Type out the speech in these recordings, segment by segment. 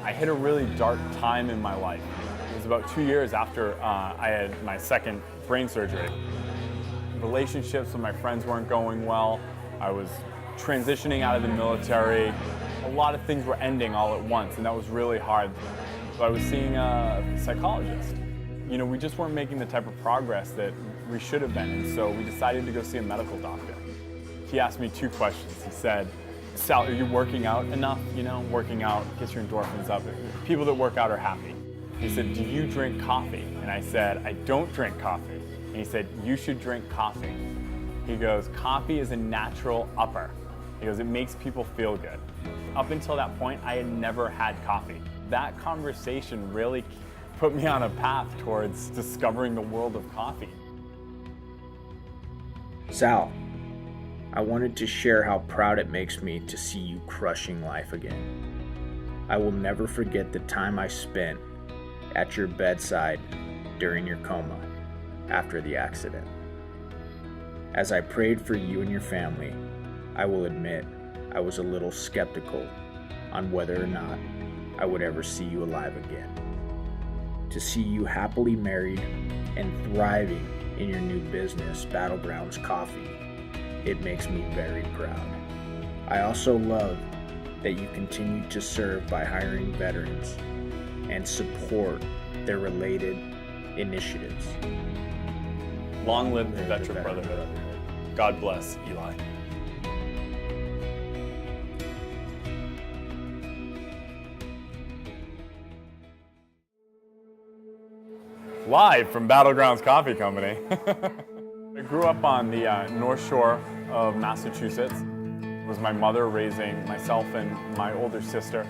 I hit a really dark time in my life. It was about 2 years after I had my second brain surgery. Relationships with my friends weren't going well. I was transitioning out of the military. A lot of things were ending all at once, and that was really hard. So I was seeing a psychologist. You know, we just weren't making the type of progress that we should have been, and so we decided to go see a medical doctor. He asked me 2 questions. He said, "Sal, are you working out enough? You know, working out gets your endorphins up. People that work out are happy." He said, "Do you drink coffee?" And I said, "I don't drink coffee." And he said, "You should drink coffee." He goes, "Coffee is a natural upper." He goes, "It makes people feel good." Up until that point, I had never had coffee. That conversation really put me on a path towards discovering the world of coffee. Sal, I wanted to share how proud it makes me to see you crushing life again. I will never forget the time I spent at your bedside during your coma after the accident. As I prayed for you and your family, I will admit I was a little skeptical on whether or not I would ever see you alive again. To see you happily married and thriving in your new business, Battleground Coffee, it makes me very proud. I also love that you continue to serve by hiring veterans and support their related initiatives. Long live the Veteran Brotherhood. God bless, Eli. Live from Battleground Coffee Company. I grew up on the North Shore of Massachusetts. It was my mother raising myself and my older sister.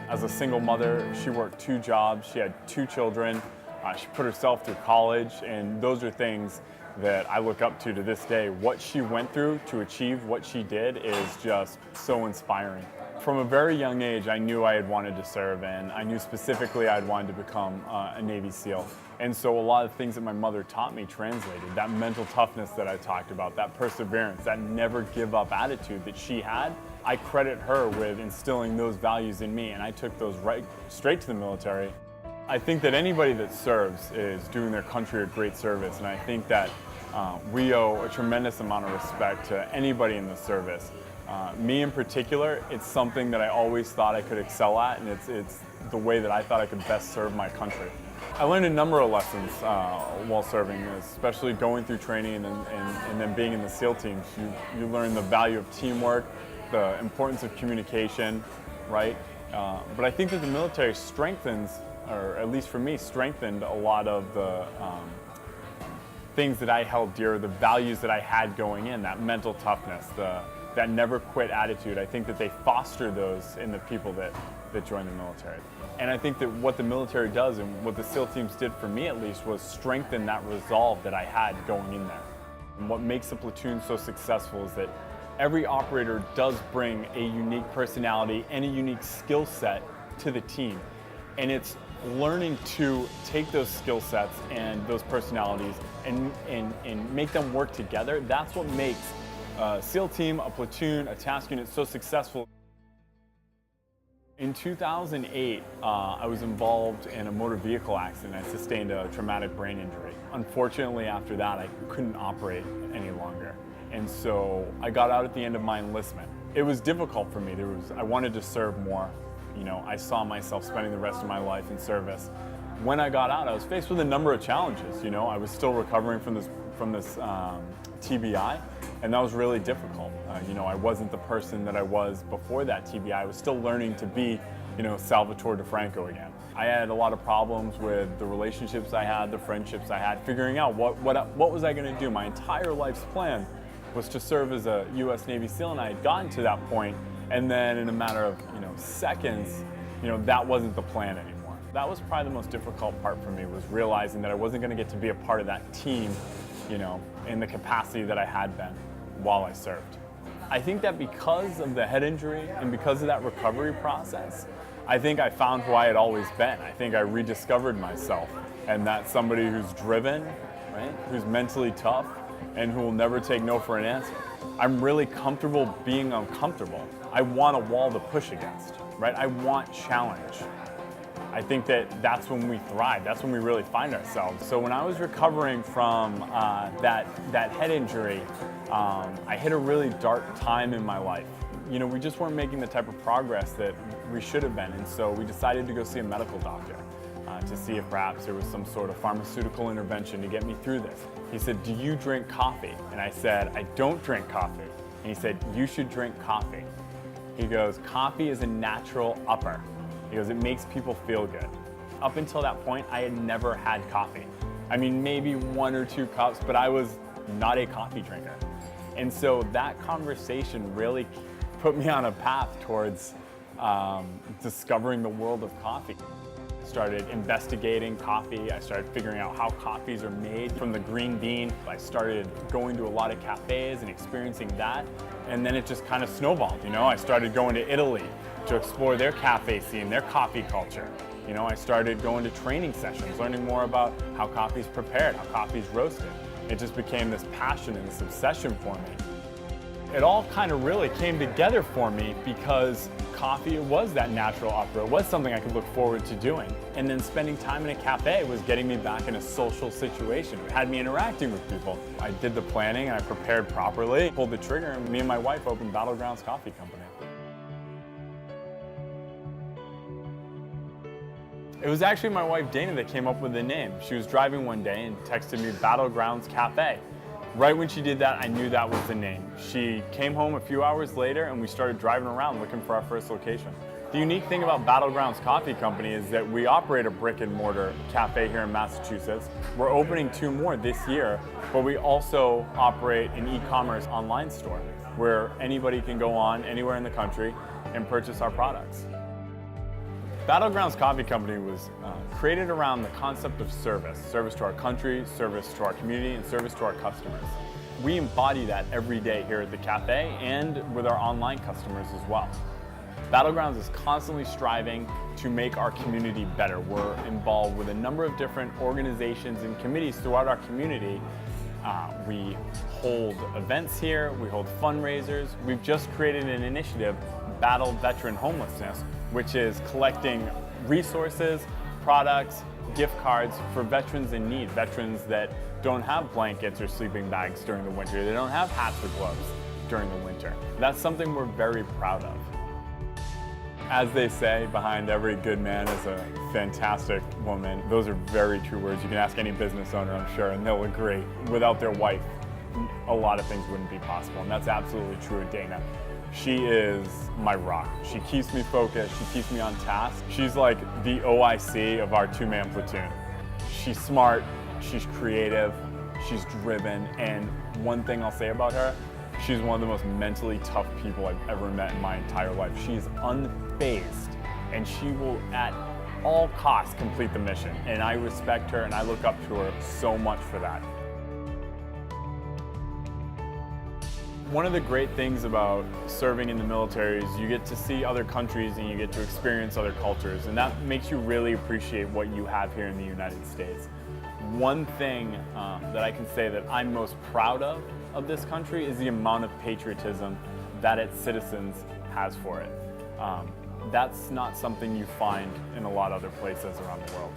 As a single mother, she worked 2 jobs. She had 2 children. She put herself through college, and those are things that I look up to this day. What she went through to achieve what she did is just so inspiring. From a very young age, I knew I had wanted to serve, and I knew specifically I'd wanted to become a Navy SEAL. And so a lot of things that my mother taught me translated. That mental toughness that I talked about, that perseverance, that never give up attitude that she had, I credit her with instilling those values in me, and I took those right straight to the military. I think that anybody that serves is doing their country a great service, and I think that we owe a tremendous amount of respect to anybody in the service. Me in particular, it's something that I always thought I could excel at, and it's the way that I thought I could best serve my country. I learned a number of lessons while serving, especially going through training and then being in the SEAL teams. You learn the value of teamwork, the importance of communication, right? But I think that the military strengthens, or at least for me, strengthened a lot of the things that I held dear, the values that I had going in, that mental toughness, that never quit attitude. I think that they foster those in the people that join the military. And I think that what the military does, and what the SEAL teams did for me at least, was strengthen that resolve that I had going in there. And what makes a platoon so successful is that every operator does bring a unique personality and a unique skill set to the team. And it's learning to take those skill sets and those personalities and make them work together. That's what makes a SEAL team, a platoon, a task unit so successful. In 2008, I was involved in a motor vehicle accident. I sustained a traumatic brain injury. Unfortunately, after that, I couldn't operate any longer. And so I got out at the end of my enlistment. It was difficult for me. I wanted to serve more. You know, I saw myself spending the rest of my life in service. When I got out, I was faced with a number of challenges. You know, I was still recovering from this TBI, and that was really difficult. You know, I wasn't the person that I was before that TBI. I was still learning to be, you know, Sal DeFranco again. I had a lot of problems with the relationships I had, the friendships I had, figuring out what was I going to do. My entire life's plan was to serve as a U.S. Navy SEAL, and I had gotten to that point, and then in a matter of, you know, seconds, you know, that wasn't the plan anymore. That was probably the most difficult part for me, was realizing that I wasn't going to get to be a part of that team, you know, in the capacity that I had been while I served. I think that because of the head injury and because of that recovery process, I think I found who I had always been. I think I rediscovered myself, and that's somebody who's driven, right? Who's mentally tough, and who will never take no for an answer. I'm really comfortable being uncomfortable. I want a wall to push against, right? I want challenge. I think that that's when we thrive. That's when we really find ourselves. So when I was recovering from that head injury, I hit a really dark time in my life. You know, we just weren't making the type of progress that we should have been, and so we decided to go see a medical doctor to see if perhaps there was some sort of pharmaceutical intervention to get me through this. He said, "Do you drink coffee?" And I said, "I don't drink coffee." And he said, "You should drink coffee." He goes, "Coffee is a natural upper." He goes, "It makes people feel good." Up until that point, I had never had coffee. I mean, maybe 1 or 2 cups, but I was not a coffee drinker. And so that conversation really put me on a path towards discovering the world of coffee. I started investigating coffee. I started figuring out how coffees are made from the green bean. I started going to a lot of cafes and experiencing that. And then it just kind of snowballed, you know? I started going to Italy to explore their cafe scene, their coffee culture. You know, I started going to training sessions, learning more about how coffee is prepared, how coffee is roasted. It just became this passion and this obsession for me. It all kind of really came together for me because coffee was that natural upper. It was something I could look forward to doing. And then spending time in a cafe was getting me back in a social situation. It had me interacting with people. I did the planning and I prepared properly, pulled the trigger, and me and my wife opened Battleground Coffee Company. It was actually my wife Dana that came up with the name. She was driving one day and texted me Battlegrounds Cafe. Right when she did that, I knew that was the name. She came home a few hours later and we started driving around looking for our first location. The unique thing about Battlegrounds Coffee Company is that we operate a brick and mortar cafe here in Massachusetts. We're opening 2 more this year, but we also operate an e-commerce online store where anybody can go on anywhere in the country and purchase our products. Battlegrounds Coffee Company was created around the concept of service. Service to our country, service to our community, and service to our customers. We embody that every day here at the cafe and with our online customers as well. Battlegrounds is constantly striving to make our community better. We're involved with a number of different organizations and committees throughout our community. We hold events here, we hold fundraisers. We've just created an initiative, Battle Veteran Homelessness, which is collecting resources, products, gift cards for veterans in need, veterans that don't have blankets or sleeping bags during the winter. They don't have hats or gloves during the winter. That's something we're very proud of. As they say, behind every good man is a fantastic woman. Those are very true words. You can ask any business owner, I'm sure, and they'll agree. Without their wife, a lot of things wouldn't be possible, and that's absolutely true of Dana. She is my rock. She keeps me focused, she keeps me on task. She's like the OIC of our 2-man platoon. She's smart, she's creative, she's driven, and one thing I'll say about her, she's one of the most mentally tough people I've ever met in my entire life. She's unfazed, and she will at all costs complete the mission. And I respect her and I look up to her so much for that. One of the great things about serving in the military is you get to see other countries and you get to experience other cultures, and that makes you really appreciate what you have here in the United States. One thing that I can say that I'm most proud of this country is the amount of patriotism that its citizens has for it. That's not something you find in a lot of other places around the world.